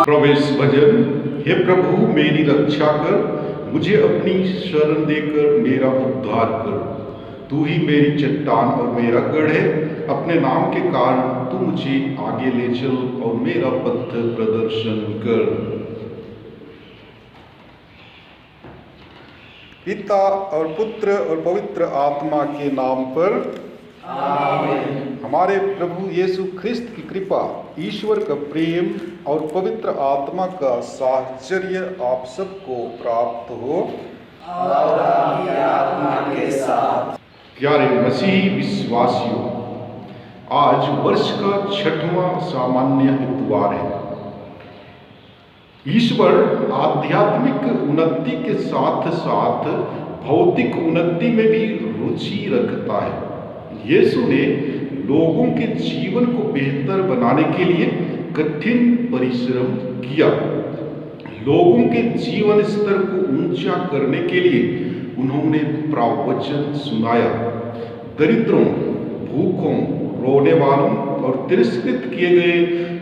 प्रवेश भजन। हे प्रभु मेरी रक्षा कर, मुझे अपनी शरण देकर मेरा उद्धार कर। तू ही मेरी चट्टान और मेरा गढ़ है, अपने नाम के कारण तू मुझे आगे ले चल और मेरा पथ प्रदर्शन कर। पिता और पुत्र और पवित्र आत्मा के नाम पर आमीन। हमारे प्रभु यीशु ख्रिस्त की कृपा, ईश्वर का प्रेम और पवित्र आत्मा का साहचर्य आप सबको प्राप्त हो और आपकी आत्मा के साथ। प्यारे मसीही विश्वासियों, आज वर्ष का 6वां सामान्य इतवार है। ईश्वर आध्यात्मिक उन्नति के साथ साथ भौतिक उन्नति में भी रुचि रखता है। यीशु ने लोगों के जीवन को बेहतर बनाने के लिए कठिन परिश्रम किया। लोगों के जीवन स्तर को ऊंचा करने के लिए उन्होंने प्रवचन सुनाया। दरिद्रों, भूखों, रोने वालों और तिरस्कृत किए गए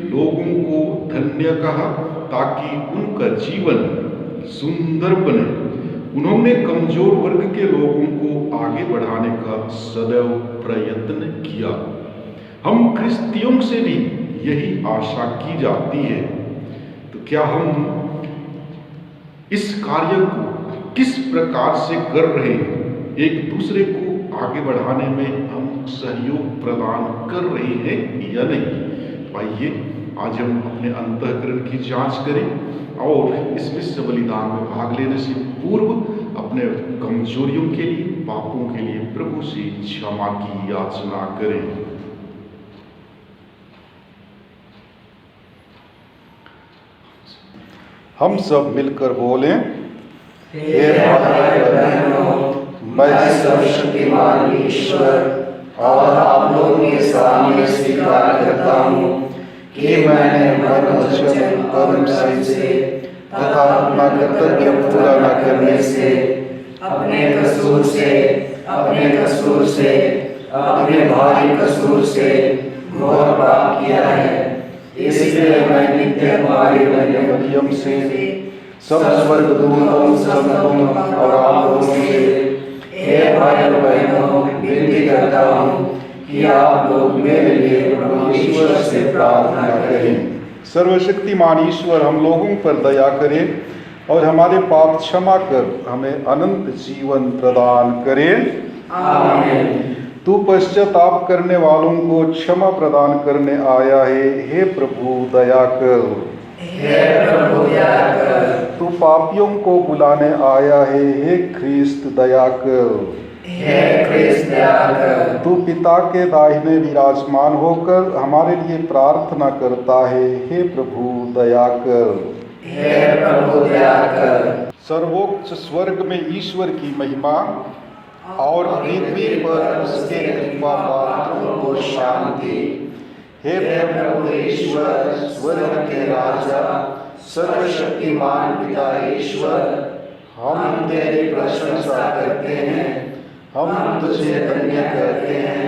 लोगों को धन्य कहा ताकि उनका जीवन सुंदर बने। उन्होंने कमजोर वर्ग के लोगों को आगे बढ़ाने का सदैव प्रयत्न किया। हम क्रिस्तियों से भी यही आशा की जाती है। तो क्या हम इस कार्य को किस प्रकार से कर रहे हैं? एक दूसरे को आगे बढ़ाने में हम सहयोग प्रदान कर रहे हैं या नहीं? आइए आज हम अपने अंतःकरण की जांच करें और इस विश्व बलिदान में भाग लेने से पूर्व अपने कमजोरियों के लिए, पापों के लिए प्रभु से क्षमा की याचना करें। हम सब मिलकर बोलें, हे भाई बहनों, मैं सर्वशक्तिमान ईश्वर और आप लोगों के सामने स्वीकार करता हूँ कि मैंने मन, वचन, कर्म से तथा अपना कर्तव्य पूरा न करने से, अपने कसूर से, अपने भारी कसूर से घोर पाप किया है। इसलिए मैं नित्य हमारी मरियम से, सब स्वर्गदूतों, सब और आप लोगों से, हे भाई बहनों, विनती करता हूँ कि आप लोग मेरे लिए प्रभु ईश्वर से प्रार्थना करें। सर्वशक्तिमान ईश्वर हम लोगों पर दया करे और हमारे पाप क्षमा कर हमें अनंत जीवन प्रदान करे। आमीन। तू पश्चाताप करने वालों को क्षमा प्रदान करने आया है, हे प्रभु दया कर। हे प्रभु दया कर। तू पापियों को बुलाने आया है, हे ख्रिस्त दया कर। हे ख्रिस्त दया कर। तू पिता के दाहिने विराजमान होकर हमारे लिए प्रार्थना करता है, हे प्रभु दया कर। हे प्रभु दया कर। सर्वोच्च स्वर्ग में ईश्वर की महिमा और पृथ्वी पर उसके कृपा पात्रों को शांति। हे प्रभु ईश्वर, स्वर्ग के राजा, सर्वशक्तिमान पिता ईश्वर, हम तेरी प्रशंसा करते हैं, हम तुझे धन्य करते हैं,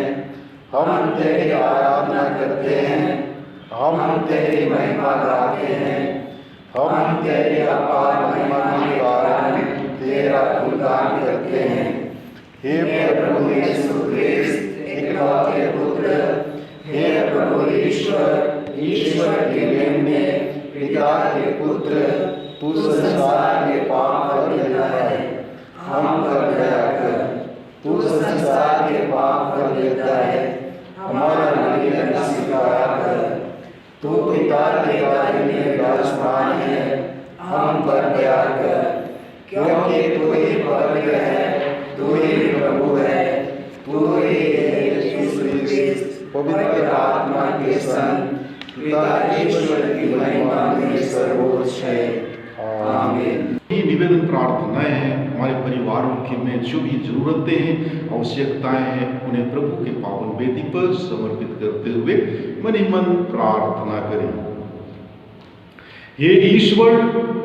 हम तेरी आराधना करते हैं, हम तेरी महिमा गाते हैं, हम तेरी अपार महिमा के कारण तेरा गुणगान करते हैं। हे प्रभु यीशु ख्रिस्त, इकलौते पुत्र, हे प्रभु ईश्वर, ईश्वर के मेमने, पिता के पुत्र, तू संसार के पाप कर देता है, हम पर दया कर। तू संसार के पाप कर देता है, हमारा निवेदन स्वीकार कर। तू पिता के दाहिने विराजमान है, हम पर दया कर। क्योंकि तू ही पवित्र है, तू ही प्रभु है, तू ही यीशु ख्रिस्त पवित्र आत्मा के संग पिता ईश्वर की महिमा में सर्वोच्च है। आमीन। ये निवेदन प्रार्थनाएं हैं हमारे परिवारों के में जो भी जरूरतें हैं, आवश्यकताएं हैं, उन्हें प्रभु के पावन वेदी पर समर्पित करते हुए मन ही मन प्रार्थना करें। हे ईश्वर,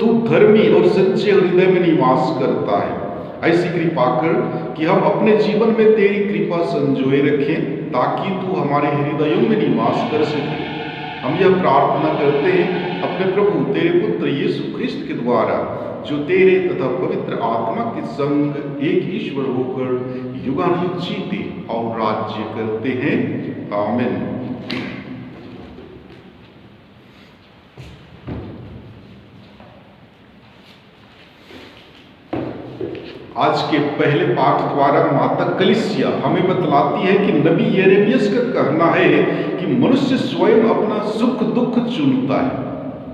तू धर्मी और सच्चे हृदय में निवास करता है। ऐसी कृपा कर कि हम अपने जीवन में तेरी कृपा संजोए रखें, ताकि तू हमारे हृदयों में निवास कर सके। हम यह प्रार्थना करते हैं अपने प्रभु तेरे पुत्र यीशु ख्रिस्त के द्वारा, जो तेरे तथा पवित्र आत्मा के संग एक ईश्वर होकर युगानुयुग जीते और राज्य करते हैं। आमीन। आज के पहले पाठ द्वारा माता कलीसिया हमें बतलाती है कि नबी यिर्मयाह का कहना है कि मनुष्य स्वयं अपना सुख दुख चुनता है।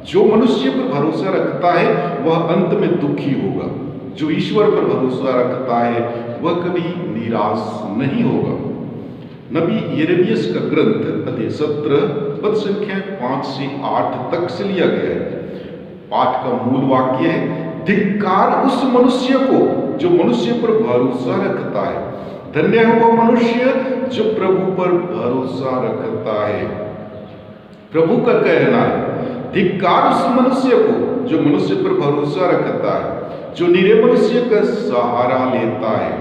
जो मनुष्य पर भरोसा रखता है वह अंत में दुखी होगा, जो ईश्वर पर भरोसा रखता है वह कभी निराश नहीं होगा। नबी यिर्मयाह का ग्रंथ अध्याय 17 पद संख्या 5 से 8 तक से लिया गया है। पाठ का मूल वाक्य है, धिक्कार उस मनुष्य को जो मनुष्य पर भरोसा रखता है। धन्य है वो मनुष्य जो प्रभु पर भरोसा रखता है। प्रभु का कहना है, धिक्कार उस मनुष्य को जो मनुष्य पर भरोसा रखता है, जो निरे मनुष्य का सहारा लेता है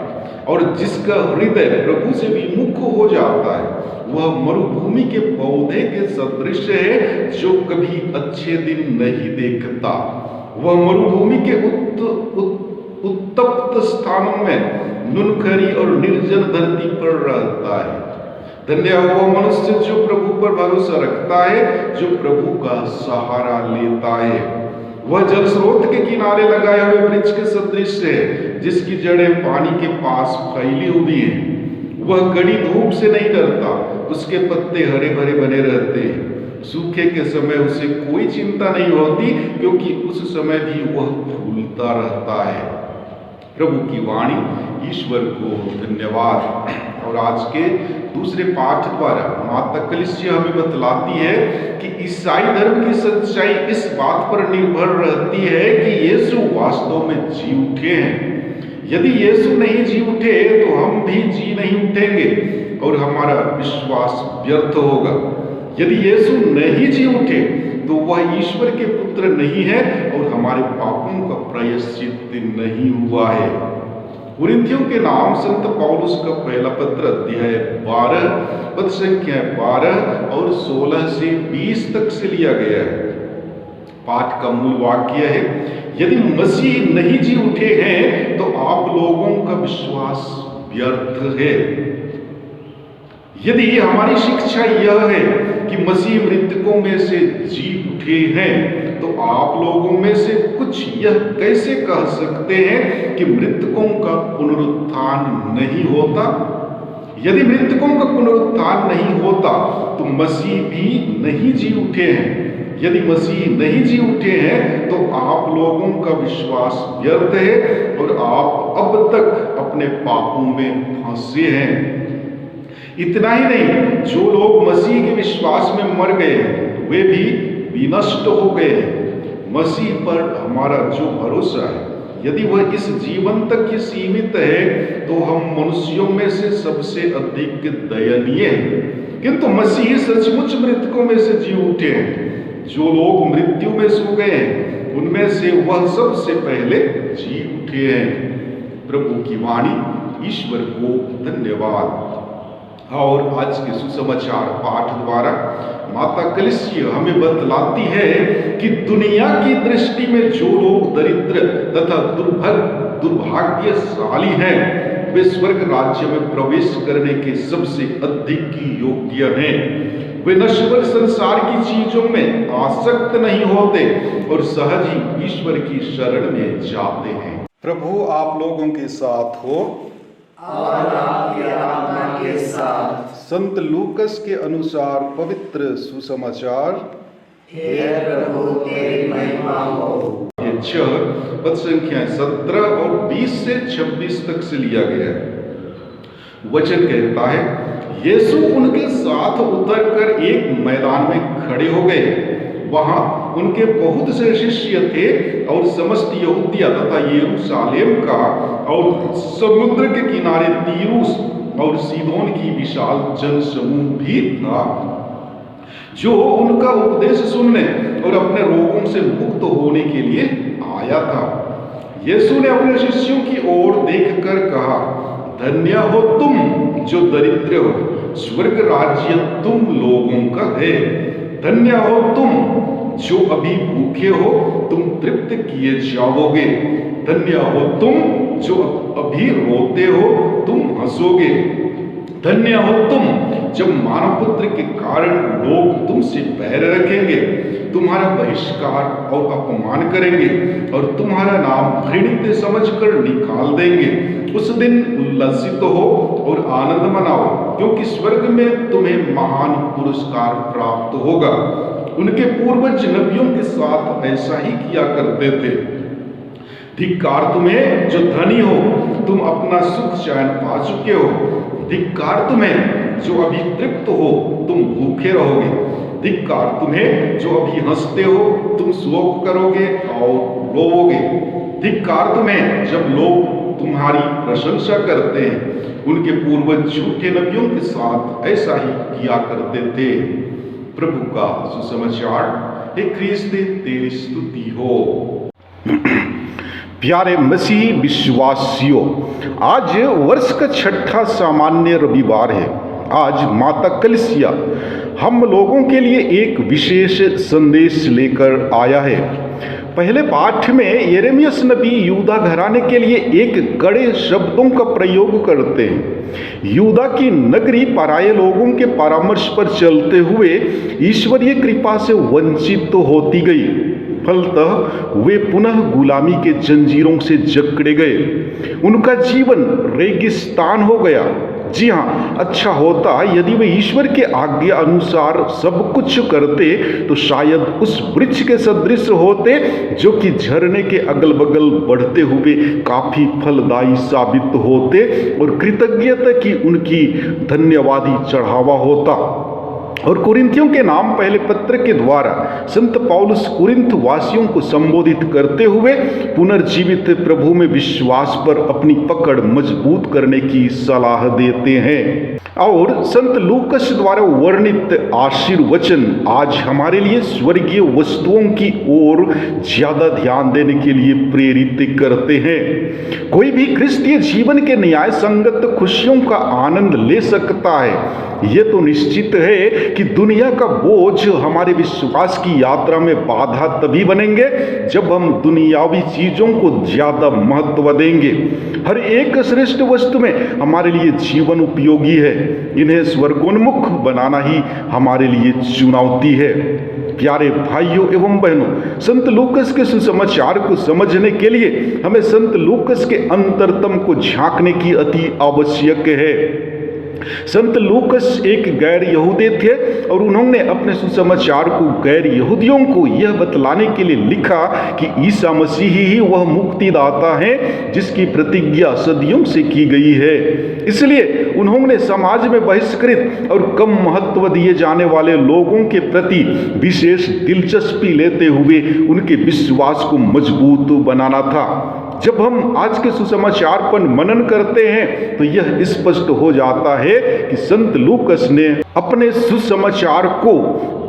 और जिसका हृदय प्रभु से विमुख हो जाता है। वह मरुभूमि के पौधे के सदृश है जो कभी अच्छे दिन नहीं देखता। वह मरुभूमि के उत्तप्त स्थानों में नुनखरी और निर्जन धरती पर रहता है। धन्य वो मनुष्य जो प्रभु पर भरोसा रखता है, जो प्रभु का सहारा लेता है। वह जल स्रोत के किनारे लगाए हुए वृक्ष के सदृश है, जिसकी जड़ें पानी के पास फैली हुई हैं। वह कड़ी धूप से नहीं डरता, उसके पत्ते हरे भरे बने रहते हैं। सूखे के समय उसे कोई चिंता नहीं होती, क्योंकि उस समय भी वह फूलता रहता है। प्रभु की वाणी। ईश्वर को धन्यवाद। और आज के दूसरे पाठ द्वारा माता कलीसिया हमें बतलाती है कि ईसाई धर्म की सच्चाई इस बात पर निर्भर रहती है कि यीशु वास्तव में जी उठे हैं। यदि यीशु नहीं जी उठे तो हम भी जी नहीं उठेंगे और हमारा विश्वास व्यर्थ होगा। यदि यीशु नहीं जी उठे तो वह ईश्वर के पुत्र नहीं है और हमारे पापों का प्रायश्चित नहीं हुआ है। कुरिन्थियों के नाम संत पौलुस का पहला पत्र अध्याय 12 पद संख्या 12 और 16 से 20 तक से लिया गया है। पाठ का मूल वाक्य है, यदि मसीह नहीं जी उठे हैं तो आप लोगों का विश्वास व्यर्थ है। यदि हमारी शिक्षा यह है कि मसीह मृतकों में से जी उठे हैं, तो आप लोगों में से कुछ यह कैसे कह सकते हैं कि मृतकों का पुनरुत्थान नहीं होता? यदि मृतकों का पुनरुत्थान नहीं होता तो मसीह भी नहीं जी उठे हैं। यदि मसीह नहीं जी उठे हैं तो आप लोगों का विश्वास व्यर्थ है और आप अब तक अपने पापों में फंसे हैं। इतना ही नहीं, जो लोग मसीह के विश्वास में मर गए हैं वे भी विनष्ट हो गए हैं। मसीह पर हमारा जो भरोसा है, यदि वह इस जीवन तक ही सीमित है तो हम मनुष्यों में से सबसे अधिक दयनीय हैं। किंतु मसीह सचमुच मृतकों में से जी उठे हैं। जो लोग मृत्यु में सो गए हैं उनमें से वह सबसे पहले जी उठे हैं। प्रभु की वाणी। ईश्वर को धन्यवाद। और आज के सुसमाचार पाठ द्वारा माता कलीसिया हमें बतलाती है कि दुनिया की दृष्टि में जो लोग दरिद्र तथा दुर्भाग्यशाली हैं वे स्वर्ग राज्य में प्रवेश करने के सबसे अधिक योग्य हैं। वे नश्वर संसार की चीजों में आसक्त नहीं होते और सहज ही ईश्वर की शरण में जाते हैं। प्रभु आप लोगों के साथ हो और आपकी आत्मा के साथ। संत लूकस के अनुसार पवित्र सुसमाचार। हे प्रभु तेरी महिमा हो। ये 6 पद संख्या 17 और 20 से 26 तक से लिया गया है। वचन कहता है, यीशु उनके साथ उतरकर एक मैदान में खड़े हो गए। वहां उनके बहुत से शिष्य थे और समस्त यहूदिया तथा यरूशलेम का और समुद्र के किनारे तीरूस और सीदोन की विशाल जनसमूह भी था, जो उनका उपदेश सुनने और अपने रोगों से मुक्त होने के लिए आया था। यीशु ने अपने शिष्यों की ओर देखकर कहा, धन्य हो तुम जो दरिद्र हो, स्वर्ग राज्य तुम लोगों का है। धन्य हो तुम जो अभी भूखे हो, तुम तृप्त किए जाओगे। धन्य हो तुम जो अभी रोते हो, तुम हंसोगे। धन्य हो तुम जब मानव पुत्र के कारण लोग तुमसे बैर रखेंगे, तुम्हारा बहिष्कार और अपमान करेंगे और तुम्हारा नाम घृणित समझकर निकाल देंगे। उस दिन उल्लसित हो और आनंद मनाओ, क्योंकि स्वर्ग में तुम्हें महान पुरस्कार प्राप्त होगा। उनके पूर्वज नबियों के साथ ऐसा ही किया करते थे। धिक्कार तुम्हें जो धनी हो, तुम अपना सुख चैन पा चुके हो। धिक्कार तुम्हें जो अभी तृप्त हो, तुम भूखे रहोगे। धिक्कार तुम्हें जो अभी हंसते हो, तुम शोक करोगे और रोओगे। धिक्कार तुम्हें जब लोग तुम्हारी प्रशंसा करते हैं। उनके पूर्वज झूठे नबियों के साथ ऐसा ही किया करते थे। प्रभु का सुसमाचार। हे ख्रीस्त, तेरी स्तुति हो। प्यारे मसीही विश्वासियों, आज वर्ष का छठा सामान्य रविवार है। आज माता कलीसिया हम लोगों के लिए एक विशेष संदेश लेकर आया है। पहले पाठ में यिर्मयाह नबी यूदा घराने के लिए एक कड़े शब्दों का प्रयोग करते हैं। यूदा की नगरी पराये लोगों के परामर्श पर चलते हुए ईश्वरीय कृपा से वंचित होती गई। फलतः वे पुनः गुलामी के जंजीरों से जकड़े गए। उनका जीवन रेगिस्तान हो गया। जी हाँ, अच्छा होता यदि वे ईश्वर के आज्ञा अनुसार सब कुछ करते, तो शायद उस वृक्ष के सदृश होते जो कि झरने के अगल बगल बढ़ते हुए काफी फलदायी साबित होते और कृतज्ञता की उनकी धन्यवादी चढ़ावा होता। और कुरिन्थियों के नाम पहले पत्र के द्वारा संत पौलुस कुरिन्थ वासियों को संबोधित करते हुए पुनर्जीवित प्रभु में विश्वास पर अपनी पकड़ मजबूत करने की सलाह देते हैं। और संत लूकस द्वारा वर्णित आशीर्वचन आज हमारे लिए स्वर्गीय वस्तुओं की ओर ज्यादा ध्यान देने के लिए प्रेरित करते हैं। कोई भी क्रिस्तीय जीवन के न्याय संगत खुशियों का आनंद ले सकता है। ये तो निश्चित है कि दुनिया का बोझ हमारे विश्वास की यात्रा में बाधा तभी बनेंगे जब हम दुनियावी चीजों को ज्यादा महत्व देंगे। हर एक श्रेष्ठ वस्तु में हमारे लिए जीवन उपयोगी है। इन्हें स्वर्गोन्मुख बनाना ही हमारे लिए चुनौती है। प्यारे भाइयों एवं बहनों, संत लूकस के सुसमाचार को समझने के लिए हमें संत लूकस के अंतरतम को झांकने की अति आवश्यक है। संत लूकस एक गैर यहूदी थे और उन्होंने अपने सुसमाचार को गैर यहूदियों को यह बतलाने के लिए लिखा कि ईसा मसीह ही वह मुक्तिदाता है जिसकी प्रतिज्ञा सदियों से की गई है। इसलिए उन्होंने समाज में बहिष्कृत और कम महत्व दिए जाने वाले लोगों के प्रति विशेष दिलचस्पी लेते हुए उनके विश्वास को मजबूत बनाना था। जब हम आज के सुसमाचार पर मनन करते हैं तो यह स्पष्ट हो जाता है कि संत लूकस ने अपने सुसमाचार को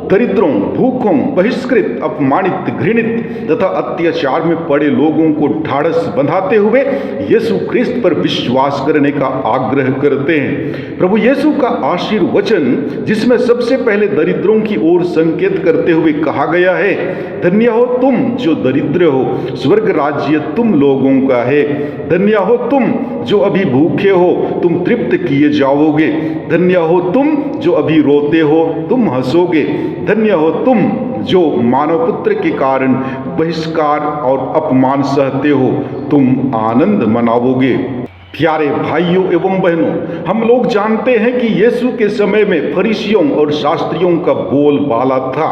दरिद्रों, भूखों, बहिष्कृत, अपमानित, घृणित तथा अत्याचार में पड़े लोगों को ढाढ़स बंधाते हुए यीशु ख्रिस्त पर विश्वास करने का आग्रह करते हैं। प्रभु यीशु का आशीर्वचन जिसमें सबसे पहले दरिद्रों की ओर संकेत करते हुए कहा गया है, धन्य हो तुम जो दरिद्र हो, स्वर्ग राज्य तुम लोगों का है। धन्य हो तुम जो अभी भूखे हो, तुम तृप्त किए जाओगे। धन्य हो तुम जो अभी रोते हो, तुम हंसोगे। धन्य हो तुम जो मानव पुत्र के कारण बहिष्कार और अपमान सहते हो, तुम आनंद मनाओगे। प्यारे भाइयों एवं बहनों, हम लोग जानते हैं कि यीशु के समय में फरीसियों और शास्त्रियों का बोलबाला था।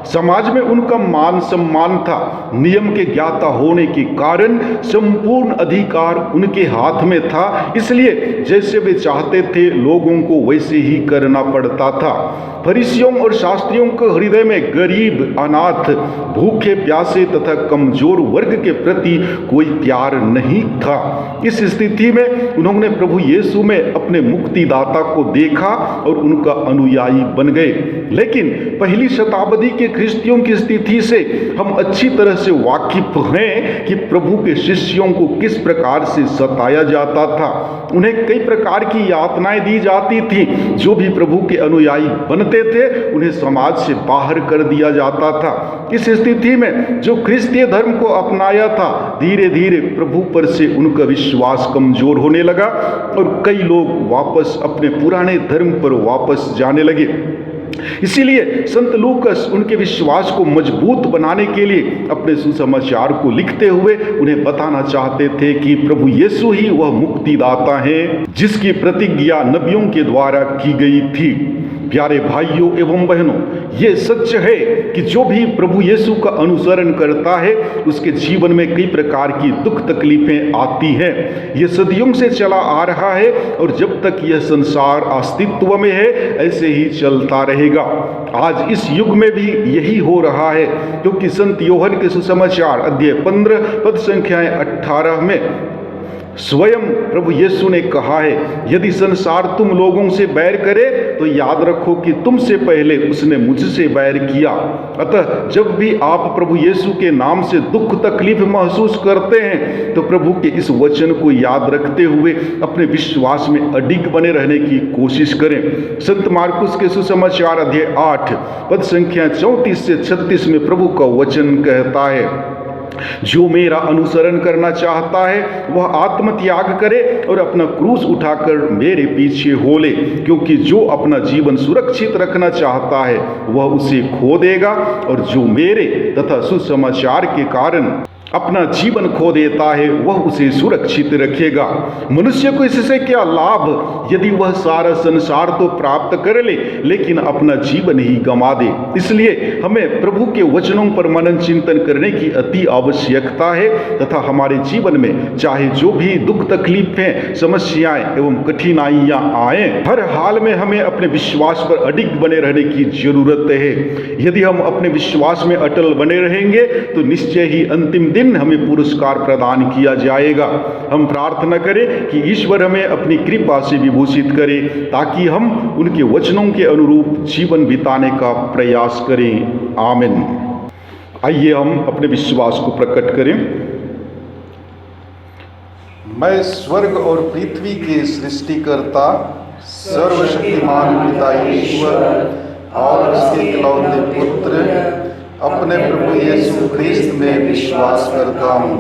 समाज में उनका मान सम्मान था। नियम के ज्ञाता होने के कारण संपूर्ण अधिकार उनके हाथ में था, इसलिए जैसे वे चाहते थे लोगों को वैसे ही करना पड़ता था। फरीसियों और शास्त्रियों के हृदय में गरीब, अनाथ, भूखे प्यासे तथा कमजोर वर्ग के प्रति कोई प्यार नहीं था। इस स्थिति में उन्होंने प्रभु यीशु में अपने मुक्तिदाता को देखा और उनका अनुयायी बन गए। लेकिन पहली शताब्दी के ख्रिस्तियों की स्थिति से हम अच्छी तरह से वाकिफ हैं कि प्रभु के शिष्यों को किस प्रकार से सताया जाता था। उन्हें कई प्रकार की यातनाएं दी जाती थी। जो भी प्रभु के अनुयायी बनते थे उन्हें समाज से बाहर कर दिया जाता था। इस स्थिति में जो ख्रिस्तीय धर्म को अपनाया था, धीरे धीरे प्रभु पर से उनका विश्वास कमजोर होने लगा और कई लोग वापस अपने पुराने धर्म पर वापस जाने लगे। इसीलिए संत लूकस उनके विश्वास को मजबूत बनाने के लिए अपने सुसमाचार को लिखते हुए उन्हें बताना चाहते थे कि प्रभु यीशु ही वह मुक्तिदाता है जिसकी प्रतिज्ञा नबियों के द्वारा की गई थी। प्यारे भाइयों एवं बहनों, ये सच है कि जो भी प्रभु यीशु का अनुसरण करता है उसके जीवन में कई प्रकार की दुख तकलीफें आती हैं। ये सदियों से चला आ रहा है और जब तक यह संसार अस्तित्व में है ऐसे ही चलता रहेगा। आज इस युग में भी यही हो रहा है, क्योंकि संत योहन के सुसमाचार अध्याय 15 पद संख्याएं 18 में स्वयं प्रभु यीशु ने कहा है, यदि संसार तुम लोगों से बैर करे तो याद रखो कि तुमसे पहले उसने मुझसे बैर किया। अतः जब भी आप प्रभु यीशु के नाम से दुख तकलीफ महसूस करते हैं तो प्रभु के इस वचन को याद रखते हुए अपने विश्वास में अडिग बने रहने की कोशिश करें। संत मार्कुस के सुसमाचार अध्याय 8 पद संख्या 34 से 36 में प्रभु का वचन कहता है, जो मेरा अनुसरण करना चाहता है वह आत्मत्याग करे और अपना क्रूस उठाकर मेरे पीछे हो ले, क्योंकि जो अपना जीवन सुरक्षित रखना चाहता है वह उसे खो देगा, और जो मेरे तथा सुसमाचार के कारण अपना जीवन खो देता है वह उसे सुरक्षित रखेगा। मनुष्य को इससे क्या लाभ यदि वह सारा संसार तो प्राप्त कर ले लेकिन अपना जीवन ही गंवा दे। इसलिए हमें प्रभु के वचनों पर मनन चिंतन करने की अति आवश्यकता है तथा हमारे जीवन में चाहे जो भी दुख तकलीफें, समस्याएं एवं कठिनाइयां आए, हर हाल में हमें अपने विश्वास पर अडिग बने रहने की जरूरत है। यदि हम अपने विश्वास में अटल बने रहेंगे तो निश्चय ही अंतिम दिन हमें पुरस्कार प्रदान किया जाएगा। हम प्रार्थना करें कि ईश्वर हमें अपनी कृपा से विभूषित करे ताकि हम उनके वचनों के अनुरूप जीवन बिताने का प्रयास करें। आमीन। आइए हम अपने विश्वास को प्रकट करें। मैं स्वर्ग और पृथ्वी के सृष्टिकर्ता सर्वशक्तिमान पिता ईश्वर और उसके इकलौते पुत्र अपने प्रभु यीशु ख्रिस्त में विश्वास करता हूँ,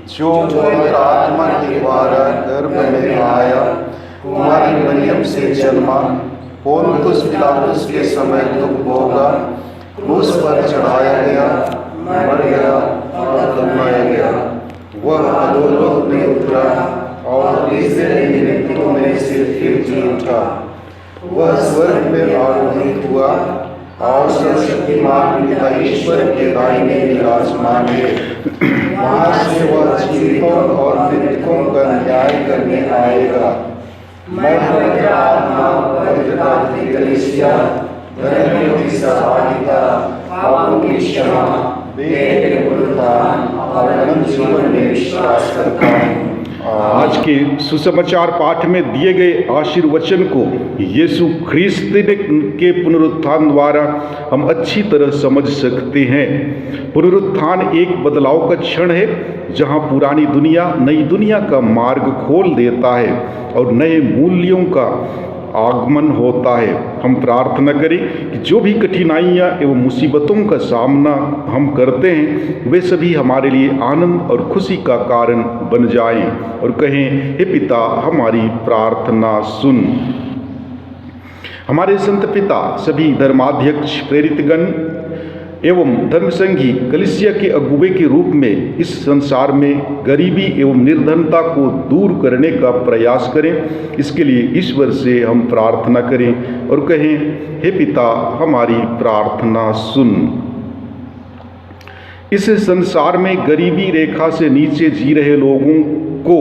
जो पवित्र आत्मा के द्वारा गर्भ में आया, कुमारी मरियम से जन्मा, पोंतुस पिलातुस के समय दुख भोगा, क्रूस पर चढ़ाया गया, मर गया और दफनाया गया। वह अधोलोक में उतरा और तीसरे दिन मृतकों में से फिर जी उठा। वह स्वर्ग में आरोहित हुआ और सर्वशक्तिमान पिता ईश्वर के दाहिने विराजमान है। वहाँ से वह जीवितों और मृतकों का न्याय करने आएगा। मैं पवित्र आत्मा, पवित्र कलीसिया, धर्मियों की सहभागिता, पापों की क्षमा, देह के पुनरुत्थान और अनंत जीवन में विश्वास करता हूँ। आज के सुसमाचार पाठ में दिए गए आशीर्वचन को यीशु ख्रिस्त के पुनरुत्थान द्वारा हम अच्छी तरह समझ सकते हैं। पुनरुत्थान एक बदलाव का क्षण है जहां पुरानी दुनिया नई दुनिया का मार्ग खोल देता है और नए मूल्यों का आगमन होता है। हम प्रार्थना करें कि जो भी कठिनाइयाँ एवं मुसीबतों का सामना हम करते हैं वे सभी हमारे लिए आनंद और खुशी का कारण बन जाएं और कहें, हे पिता हमारी प्रार्थना सुन। हमारे संत पिता, सभी धर्माध्यक्ष, प्रेरितगण एवं धर्मसंघी कलीसिया के अगुवे के रूप में इस संसार में गरीबी एवं निर्धनता को दूर करने का प्रयास करें। इसके लिए ईश्वर से हम प्रार्थना करें और कहें, हे पिता, हमारी प्रार्थना सुन। इस संसार में गरीबी रेखा से नीचे जी रहे लोगों को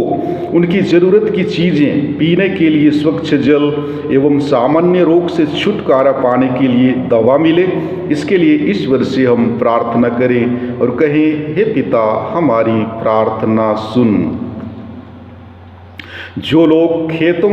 उनकी ज़रूरत की चीज़ें, पीने के लिए स्वच्छ जल एवं सामान्य रोग से छुटकारा पाने के लिए दवा मिले, इसके लिए ईश्वर से हम प्रार्थना करें और कहें, हे पिता, हमारी प्रार्थना सुन। जो लोग खेतों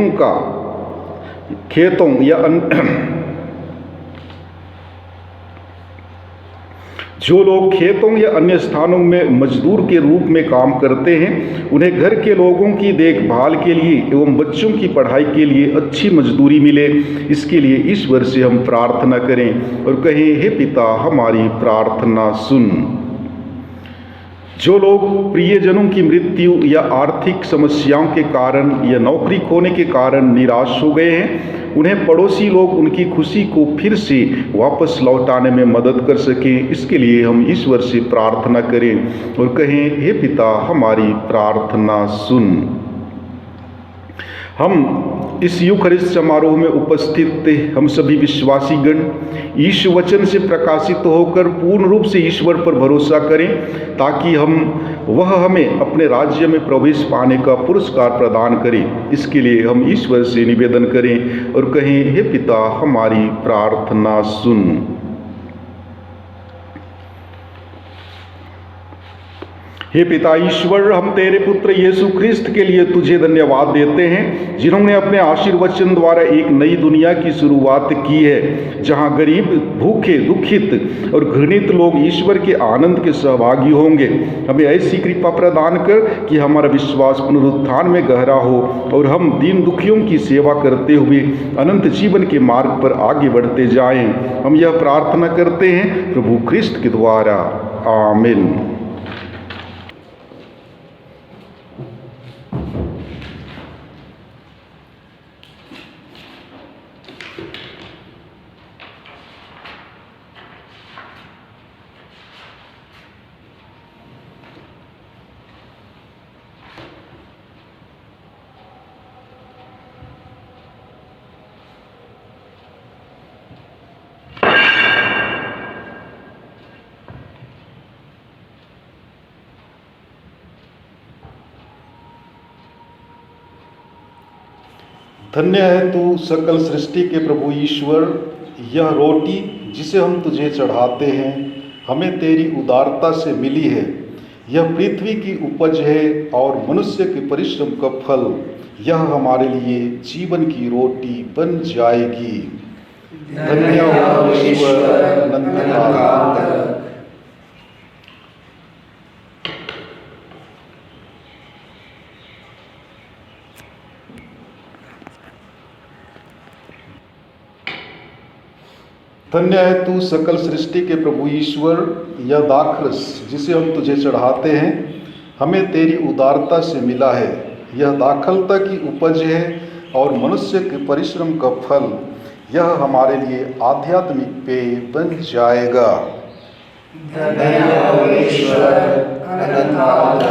या अन्य स्थानों में मजदूर के रूप में काम करते हैं, उन्हें घर के लोगों की देखभाल के लिए एवं बच्चों की पढ़ाई के लिए अच्छी मजदूरी मिले, इसके लिए ईश्वर से हम प्रार्थना करें और कहें, हे पिता, हमारी प्रार्थना सुन। जो लोग प्रियजनों की मृत्यु या आर्थिक समस्याओं के कारण या नौकरी खोने के कारण निराश हो गए हैं, उन्हें पड़ोसी लोग उनकी खुशी को फिर से वापस लौटाने में मदद कर सकें, इसके लिए हम ईश्वर से प्रार्थना करें और कहें, हे पिता, हमारी प्रार्थना सुन। हम इस यूखरिस्ट समारोह में उपस्थित हम सभी विश्वासीगण ईश्वर वचन से प्रकाशित होकर पूर्ण रूप से ईश्वर पर भरोसा करें, ताकि वह हमें अपने राज्य में प्रवेश पाने का पुरस्कार प्रदान करे। इसके लिए हम ईश्वर से निवेदन करें और कहें, हे पिता, हमारी प्रार्थना सुन। हे पिता ईश्वर, हम तेरे पुत्र यीशु ख्रिस्त के लिए तुझे धन्यवाद देते हैं, जिन्होंने अपने आशीर्वचन द्वारा एक नई दुनिया की शुरुआत की है, जहां गरीब, भूखे, दुखित और घृणित लोग ईश्वर के आनंद के सहभागी होंगे। हमें ऐसी कृपा प्रदान कर कि हमारा विश्वास पुनरुत्थान में गहरा हो और हम दीन दुखियों की सेवा करते हुए अनंत जीवन के मार्ग पर आगे बढ़ते जाएं। हम यह प्रार्थना करते हैं प्रभु ख्रिस्त के द्वारा, आमीन। धन्य है तू सकल सृष्टि के प्रभु ईश्वर। यह रोटी जिसे हम तुझे चढ़ाते हैं हमें तेरी उदारता से मिली है। यह पृथ्वी की उपज है और मनुष्य के परिश्रम का फल। यह हमारे लिए जीवन की रोटी बन जाएगी। धन्य हो ईश्वर अनंत। धन्य है तू सकल सृष्टि के प्रभु ईश्वर। यह दाखरस जिसे हम तुझे चढ़ाते हैं हमें तेरी उदारता से मिला है। यह दाखलता की उपज है और मनुष्य के परिश्रम का फल। यह हमारे लिए आध्यात्मिक पेय बन जाएगा। धन्य हो ईश्वर अनंत।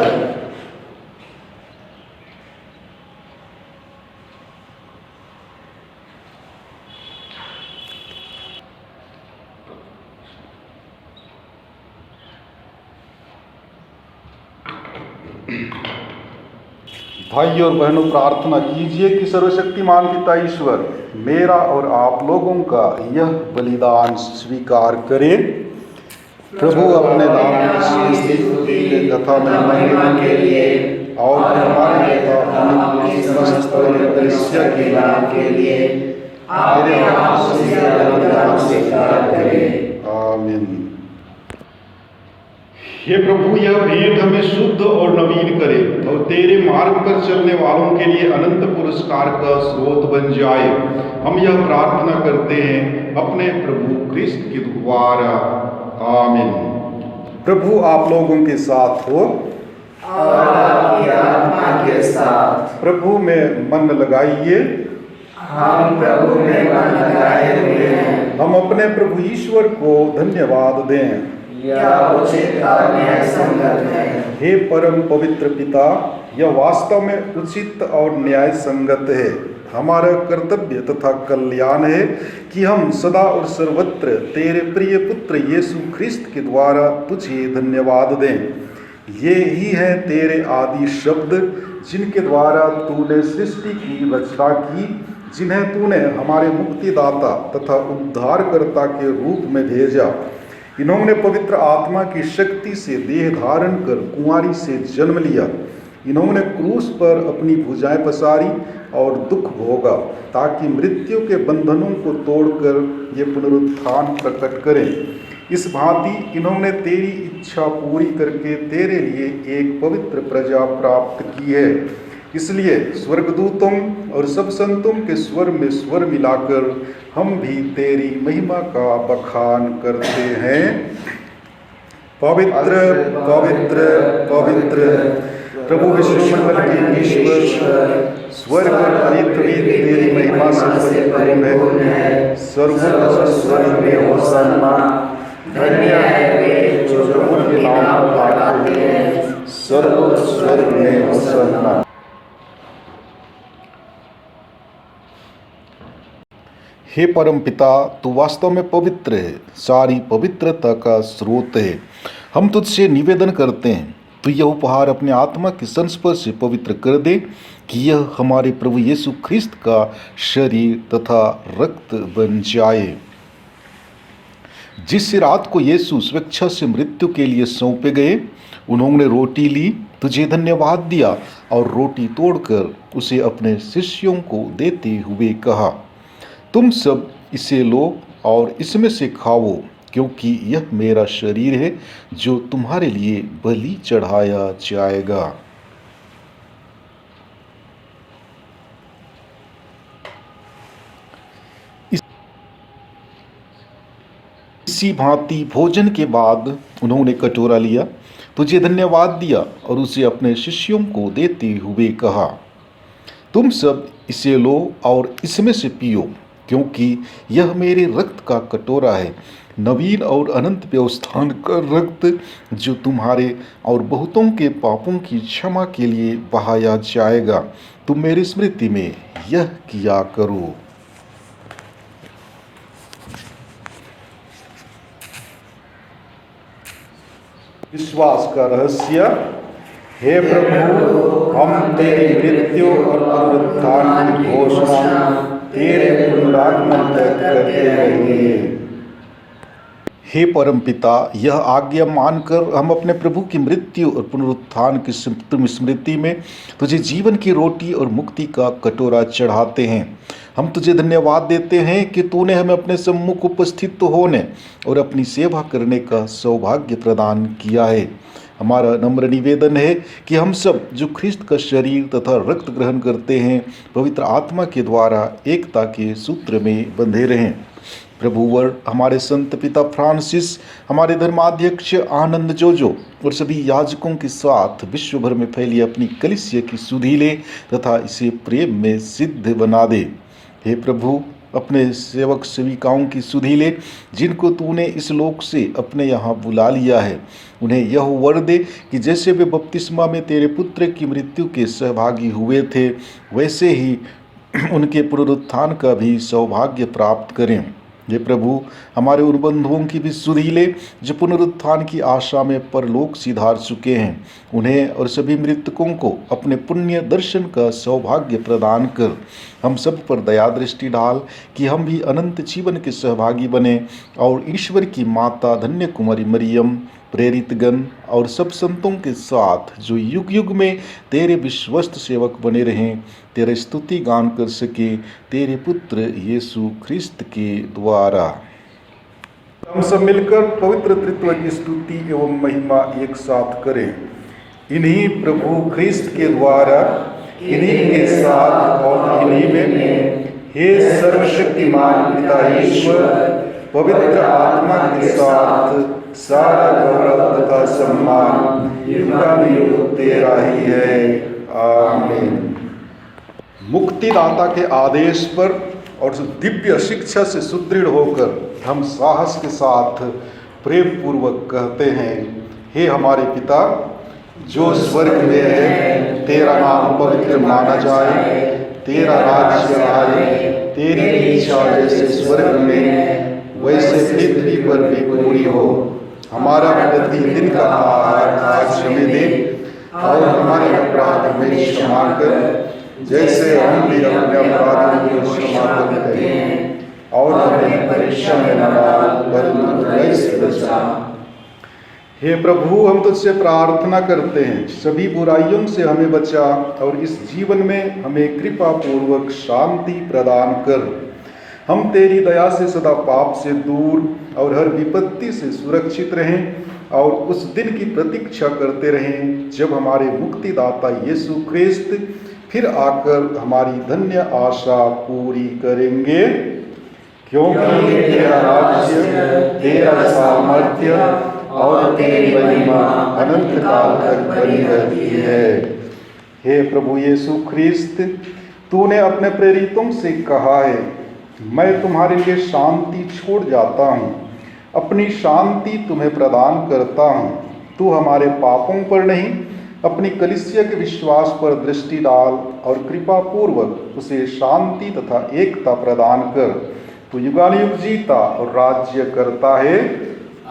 भाइयों और बहनों, प्रार्थना कीजिए कि सर्वशक्तिमान पिता ईश्वर मेरा और आप लोगों का यह बलिदान स्वीकार करे। प्रभु अपने नाम की स्तुति तथा महिमा के लिए और हमारे समस्त कलीसिया के नाम के लिए मेरे हाथ से बलिदान स्वीकार करे। आमीन। हे प्रभु, यह भेंट हमें शुद्ध और नवीन करे और तेरे मार्ग पर चलने वालों के लिए अनंत पुरस्कार का स्रोत बन जाए। हम यह प्रार्थना करते हैं अपने प्रभु ख्रिस्त के द्वारा, आमीन। प्रभु आप लोगों के साथ हो और आपकी आत्मा के साथ। प्रभु में मन लगाइए। हम प्रभु में मन लगाए हुए हैं। हम अपने प्रभु ईश्वर को धन्यवाद दें। यह उचित और न्याय संगत है। हे परम पवित्र पिता, यह वास्तव में उचित और न्याय संगत है। हमारा कर्तव्य तथा कल्याण है कि हम सदा और सर्वत्र तेरे प्रिय पुत्र यीशु ख्रिस्त के द्वारा तुझे धन्यवाद दें। ये ही है तेरे आदि शब्द जिनके द्वारा तूने सृष्टि की रचना की, जिन्हें तूने हमारे मुक्तिदाता तथा उद्धारकर्ता के रूप में भेजा। इन्होंने पवित्र आत्मा की शक्ति से देह धारण कर कुंवारी से जन्म लिया। इन्होंने क्रूस पर अपनी भुजाएं पसारी और दुख भोगा, ताकि मृत्यु के बंधनों को तोड़कर ये पुनरुत्थान प्रकट करें। इस भांति इन्होंने तेरी इच्छा पूरी करके तेरे लिए एक पवित्र प्रजा प्राप्त की है। इसलिए स्वर्गदूतों और सब संतों के स्वर में स्वर मिलाकर हम भी तेरी महिमा का बखान करते हैं। पवित्र पवित्र पवित्र प्रभु विश्वमंडल के ईश्वर, स्वर्ग और पृथ्वी तेरी महिमा से परिपूर्ण है। सर्वोच्च स्वर्ग में होशाना, धन्य है वे जो प्रभु के नाम पर आते हैं। सर्वोच्च स्वर्ग में होशाना। हे परम पिता, तू वास्तव में पवित्र है, सारी पवित्रता का स्रोत है। हम तुझसे निवेदन करते हैं, तू यह उपहार अपने आत्मा के संस्पर्श से पवित्र कर दे कि यह हमारे प्रभु यीशु ख्रिस्त का शरीर तथा रक्त बन जाए। जिस रात को यीशु स्वेच्छा से मृत्यु के लिए सौंपे गए, उन्होंने रोटी ली, तुझे धन्यवाद दिया और रोटी तोड़कर उसे अपने शिष्यों को देते हुए कहा, तुम सब इसे लो और इसमें से खाओ, क्योंकि यह मेरा शरीर है जो तुम्हारे लिए बलि चढ़ाया जाएगा। इसी भांति भोजन के बाद उन्होंने कटोरा लिया, तुझे धन्यवाद दिया और उसे अपने शिष्यों को देते हुए कहा, तुम सब इसे लो और इसमें से पियो, क्योंकि यह मेरे रक्त का कटोरा है, नवीन और अनंत व्यवस्थान का रक्त जो तुम्हारे और बहुतों के पापों की क्षमा के लिए बहाया जाएगा। तुम मेरी स्मृति में यह किया करो। विश्वास का रहस्य। हे प्रभु, हम तेरी मृत्यु और पुनरुत्थान की घोषणा तेरे पुनरागमन तक करते रहेंगे। हे परम पिता, यह आज्ञा मानकर हम अपने प्रभु की मृत्यु और पुनरुत्थान की स्मृति में तुझे जीवन की रोटी और मुक्ति का कटोरा चढ़ाते हैं। हम तुझे धन्यवाद देते हैं कि तूने हमें अपने सम्मुख उपस्थित होने और अपनी सेवा करने का सौभाग्य प्रदान किया है। हमारा नम्र निवेदन है कि हम सब जो ख्रिस्त का शरीर तथा रक्त ग्रहण करते हैं, पवित्र आत्मा के द्वारा एकता के सूत्र में बंधे रहें। प्रभुवर हमारे संत पिता फ्रांसिस, हमारे धर्माध्यक्ष आनंद जोजो और सभी याजकों के साथ विश्व भर में फैली अपनी कलीसिया की सुधि ले तथा इसे प्रेम में सिद्ध बना दे। हे प्रभु, अपने सेवक सेविकाओं की सुधि ले, जिनको तूने इस लोक से अपने यहाँ बुला लिया है। उन्हें यह वर दे कि जैसे वे बपतिस्मा में तेरे पुत्र की मृत्यु के सहभागी हुए थे, वैसे ही उनके पुनरुत्थान का भी सौभाग्य प्राप्त करें। हे प्रभु, हमारे उन बंधुओं की भी सुधि ले जो पुनरुत्थान की आशा में परलोक सिधार चुके हैं। उन्हें और सभी मृतकों को अपने पुण्य दर्शन का सौभाग्य प्रदान कर हम सब पर दया दृष्टि डाल कि हम भी अनंत जीवन के सहभागी बने और ईश्वर की माता धन्य कुमारी मरियम, प्रेरितगण और सब संतों के साथ जो युग युग में तेरे विश्वस्त सेवक बने रहें, तेरे स्तुति गान कर सके तेरे पुत्र यीशु ख्रिस्त के द्वारा। हम सब मिलकर पवित्र त्रित्व की स्तुति एवं महिमा एक साथ करें। इन्हीं प्रभु ख्रिस्त के द्वारा, इन्हीं के साथ और इन्हीं में, हे सर्वशक्तिमान पिता ईश्वर, पवित्र आत्मा के साथ सारा गौरव तथा सम्मान युगानुयुग तेरा ही है। आमीन। मुक्तिदाता के आदेश पर और उस दिव्य शिक्षा से सुदृढ़ होकर हम साहस के साथ प्रेम पूर्वक कहते हैं, हे हमारे पिता जो स्वर्ग में है, तेरा नाम पवित्र माना जाए, तेरा राज्य आए, तेरी इच्छा जैसे स्वर्ग में वैसे पृथ्वी पर भी पूरी हो। हमारा प्रतिदिन का आहार आज हमें दे, और हमारे अपराध हमें क्षमा कर जैसे हम भी अपने अपराधियों को क्षमा करते हैं, और हमें परीक्षा में न डाल परंतु बुराई से बचा। हे प्रभु, हम तुझसे प्रार्थना करते हैं, सभी बुराइयों से हमें बचा और इस जीवन में हमें कृपा पूर्वक शांति प्रदान कर। हम तेरी दया से सदा पाप से दूर और हर विपत्ति से सुरक्षित रहें, और उस दिन की प्रतीक्षा करते रहें जब हमारे मुक्तिदाता यीशु ख्रिस्त फिर आकर हमारी धन्य आशा पूरी करेंगे, क्योंकि तेरा राज्य, तेरा सामर्थ्य और तेरी महिमा अनंत काल तक बनी रहती है। हे प्रभु यीशु ख्रिस्त, तूने अपने प्रेरितों से कहा है, मैं तुम्हारे लिए शांति छोड़ जाता हूँ, अपनी शांति तुम्हें प्रदान करता हूँ। तू हमारे पापों पर नहीं, अपनी कलीसिया के विश्वास पर दृष्टि डाल और कृपा पूर्वक उसे शांति तथा एकता प्रदान कर। तू युगानुयुग जीता और राज्य करता है।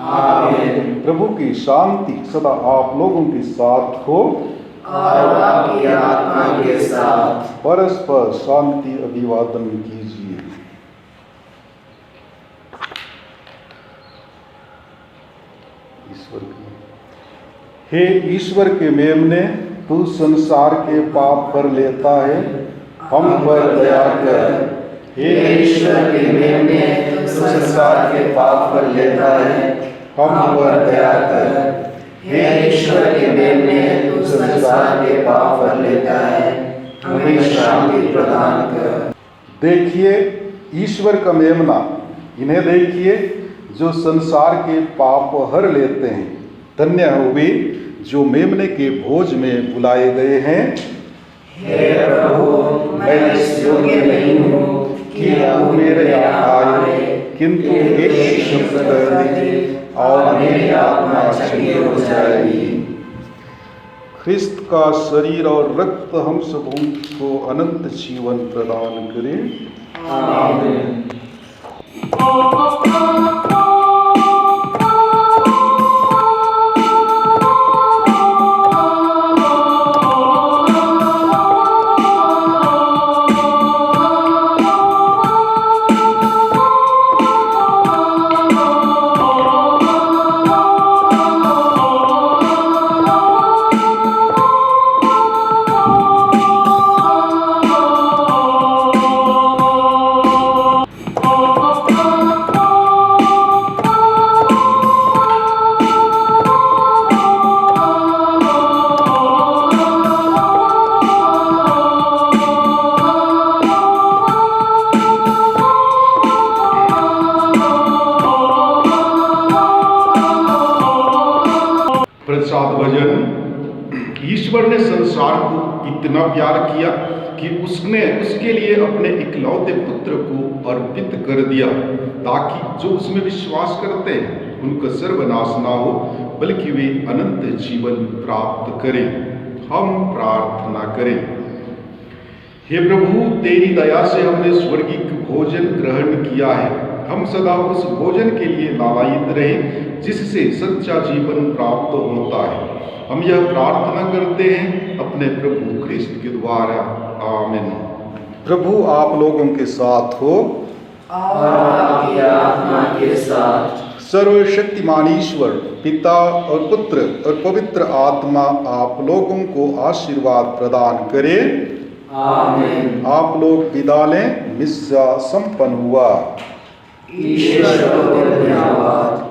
आमीन। प्रभु की शांति सदा आप लोगों के साथ हो और आपकी आत्मा के साथ। परस्पर शांति अभिवादन कीजिए। ईश्वर की हे ईश्वर के मेमने, तू संसार के पाप पर लेता है, हम पर दया कर। हे ईश्वर के मेमने, तू संसार के पाप पर लेता है, हम पर दया कर। हे ईश्वर के मेमने, तू संसार के पाप पर लेता है, हमें शांति प्रदान कर। देखिए ईश्वर का मेमना, इन्हें देखिए जो संसार के पाप हर लेते हैं। धन्य हो वे जो मेमने के भोज में बुलाए गए हैं। हे प्रभु, मैं इस योग्य नहीं हूँ कि तू मेरे यहाँ आए, किंतु एक शब्द कह दे और मेरी आत्मा चंगी हो जाएगी। ख्रिस्त का शरीर और रक्त हम सबों को अनंत जीवन प्रदान करे। आमीन। प्रसाद भजन। ईश्वर ने संसार को इतना प्यार किया कि उसने उसके लिए अपने इकलौते पुत्र को अर्पित कर दिया, ताकि जो उसमें विश्वास करते हैं उनका सर्वनाश ना हो, बल्कि वे अनंत जीवन प्राप्त करें। हम प्रार्थना करें। हे प्रभु, तेरी दया से हमने स्वर्गिक भोजन ग्रहण किया है। हम सदा उस भोजन के लिए लालायित रहें जिससे सच्चा जीवन प्राप्त होता है। हम यह प्रार्थना करते हैं अपने प्रभु ख्रिस्त के द्वारा। आमीन। प्रभु आप लोगों के साथ हो और आपकी आत्मा के साथ। सर्वशक्तिमान ईश्वर पिता और पुत्र और पवित्र आत्मा आप लोगों को आशीर्वाद प्रदान करे। आमीन। आप लोग विदा लें। मिस्सा संपन्न हुआ। ईश्वर को धन्यवाद।